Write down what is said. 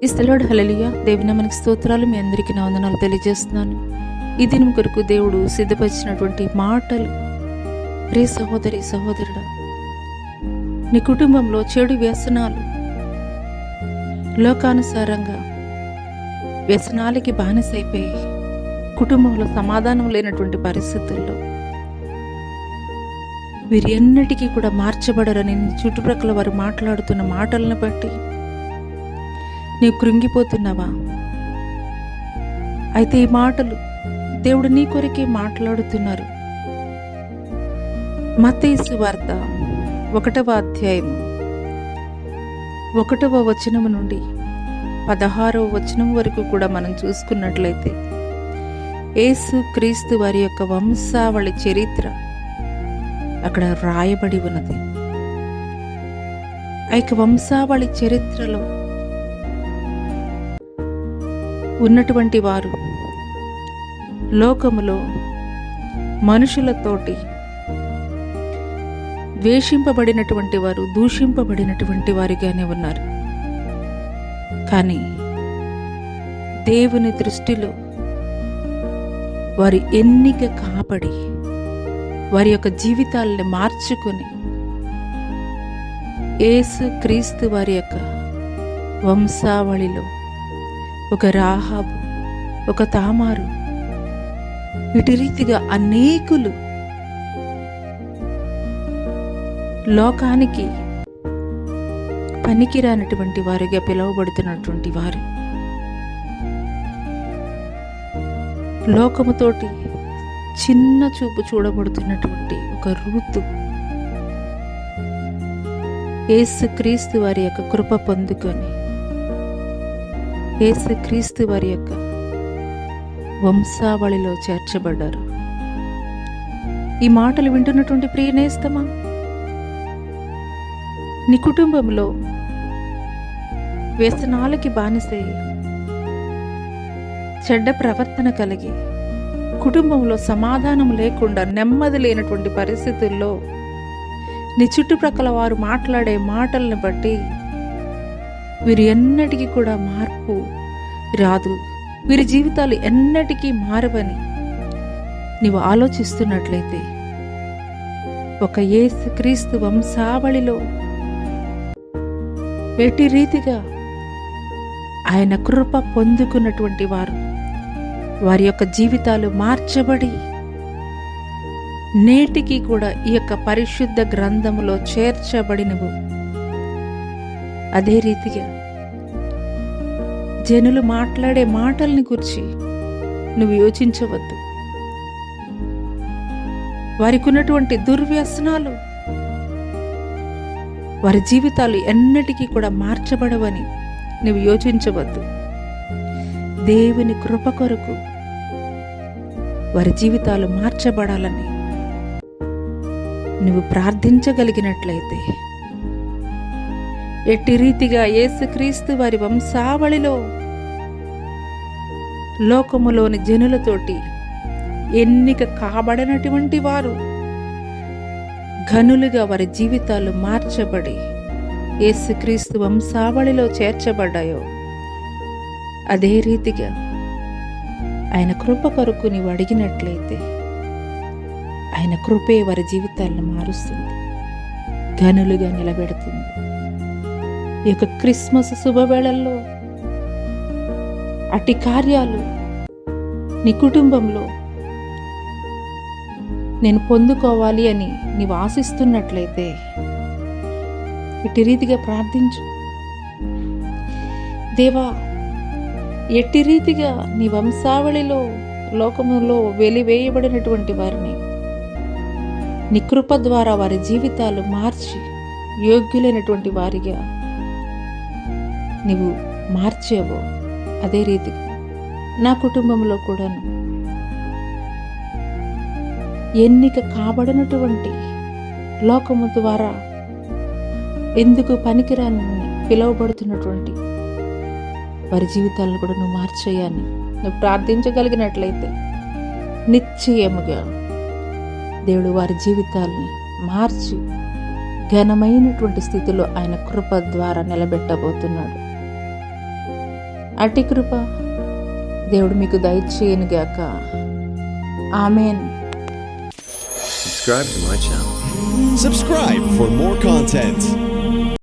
ఇస్తలోడు హల్లెలూయా. దేవుని మనకి స్తోత్రాలు. మీ అందరికీ నా వందనాలు తెలియజేస్తున్నాను. ఈ దినం కొరకు దేవుడు సిద్ధపరిచినటువంటి మాటలు. ప్రియ సహోదరి సహోదరుడా, నీ కుటుంబంలో చెడు వ్యసనాలు, లోకానుసారంగా వ్యసనాలకి బానిసైపోయి కుటుంబంలో సమాధానం లేనటువంటి పరిస్థితుల్లో వీరి ఎన్నటికీ కూడా మార్చబడరని చుట్టుప్రక్కల వారు మాట్లాడుతున్న మాటలను బట్టి నీవు కృంగిపోతున్నావా? అయితే ఈ మాటలు దేవుడు నీ కొరకే మాట్లాడుతున్నారు. మత్తయి సువార్త 1వ అధ్యాయము 1వ వచనం నుండి 16వ వచనం వరకు కూడా మనం చూసుకున్నట్లయితే యేసు క్రీస్తు వారి యొక్క వంశావళి చరిత్ర అక్కడ రాయబడి ఉన్నది. ఆ యొక్క వంశావళి చరిత్రలో ఉన్నటువంటి వారు లోకములో మనుషులతోటి ద్వేషింపబడినటువంటి వారు, దూషింపబడినటువంటి వారిగానే ఉన్నారు. కానీ దేవుని దృష్టిలో వారి ఎన్నిక కాబడి వారి యొక్క జీవితాలను మార్చుకొని యేసు క్రీస్తు వారి యొక్క వంశావళిలో ఒక రాహాబు, ఒక తామారు, ఇటు రీతిగా అనేకులు లోకానికి పనికిరానటువంటి వారిగా పిలువబడుతున్నటువంటి వారు, లోకముతోటి చిన్న చూపు చూడబడుతున్నటువంటి ఒక రూతు యేసు క్రీస్తు వారి యొక్క కృప పొందుకొని యేసు క్రీస్తు వారి యొక్క వంశావళిలో చేర్చబడ్డారు. ఈ మాటలు వింటున్నటువంటి ప్రియనేస్తమా, నీ కుటుంబంలో వ్యసనాలకి బానిసై చెడ్డ ప్రవర్తన కలిగి కుటుంబంలో సమాధానం లేకుండా నెమ్మది లేనటువంటి పరిస్థితుల్లో నీ చుట్టుప్రక్కల వారు మాట్లాడే మాటలను బట్టి వీరు ఎన్నటికీ కూడా మార్పు రాదు, వీరి జీవితాలు ఎన్నటికీ మారవని నీవు ఆలోచిస్తున్నట్లయితే ఒక యేసు క్రీస్తు వంశావళిలో ఎట్టి రీతిగా ఆయన కృప పొందుకున్నటువంటి వారు, వారి యొక్క జీవితాలు మార్చబడి నేటికి కూడా ఈ యొక్క పరిశుద్ధ గ్రంథములో చేర్చబడినవు. అదే రీతిగా జనులు మాట్లాడే మాటల్ని గురించి నువ్వు యోచించవద్దు. వారికి ఉన్నటువంటి దుర్వ్యసనాలు వారి జీవితాలు ఎన్నటికీ కూడా మార్చబడవని నువ్వు యోచించవద్దు. దేవుని కృప కొరకు వారి జీవితాలు మార్చబడాలని నువ్వు ప్రార్థించగలిగినట్లయితే ఎట్టి రీతిగా యేసుక్రీస్తు వారి వంశావళిలో లోకములోని జనులతోటి ఎన్నిక కాబడినటువంటి వారు ఘనులుగా వారి జీవితాలు మార్చబడి యేసుక్రీస్తు వంశావళిలో చేర్చబడ్డాయో అదే రీతిగా ఆయన కృప కొరకు నీవు అడిగినట్లయితే ఆయన కృపే వారి జీవితాలను మారుస్తుంది, ఘనులుగా నిలబెడుతుంది. ఈ యొక్క క్రిస్మస్ శుభవేళల్లో అట్టి కార్యాలు నీ కుటుంబంలో నేను పొందుకోవాలి అని నీవు ఆశిస్తున్నట్లయితే ఇట్టి రీతిగా ప్రార్థించు. దేవా, ఎట్టి రీతిగా నీ వంశావళిలో లోకములో వెలివేయబడినటువంటి వారిని నీ కృప ద్వారా వారి జీవితాలు మార్చి యోగ్యులైనటువంటి వారిగా నీవు మార్చేవో అదే రీతిగా నా కుటుంబంలో కూడాను ఎన్నిక కాబడినటువంటి లోకము ద్వారా ఎందుకు పనికిరాని పిలువబడుతున్నటువంటి వారి జీవితాలను కూడా నువ్వు మార్చేయాలని నువ్వు ప్రార్థించగలిగినట్లయితే నిశ్చయముగా దేవుడు వారి జీవితాల్ని మార్చి ఘనమైనటువంటి స్థితిలో ఆయన కృప ద్వారా నిలబెట్టబోతున్నాడు. అట్టి కృప దేవుడు మీకు దయచేయనుగాక. ఆమేన్. Subscribe to my channel. Subscribe for more content.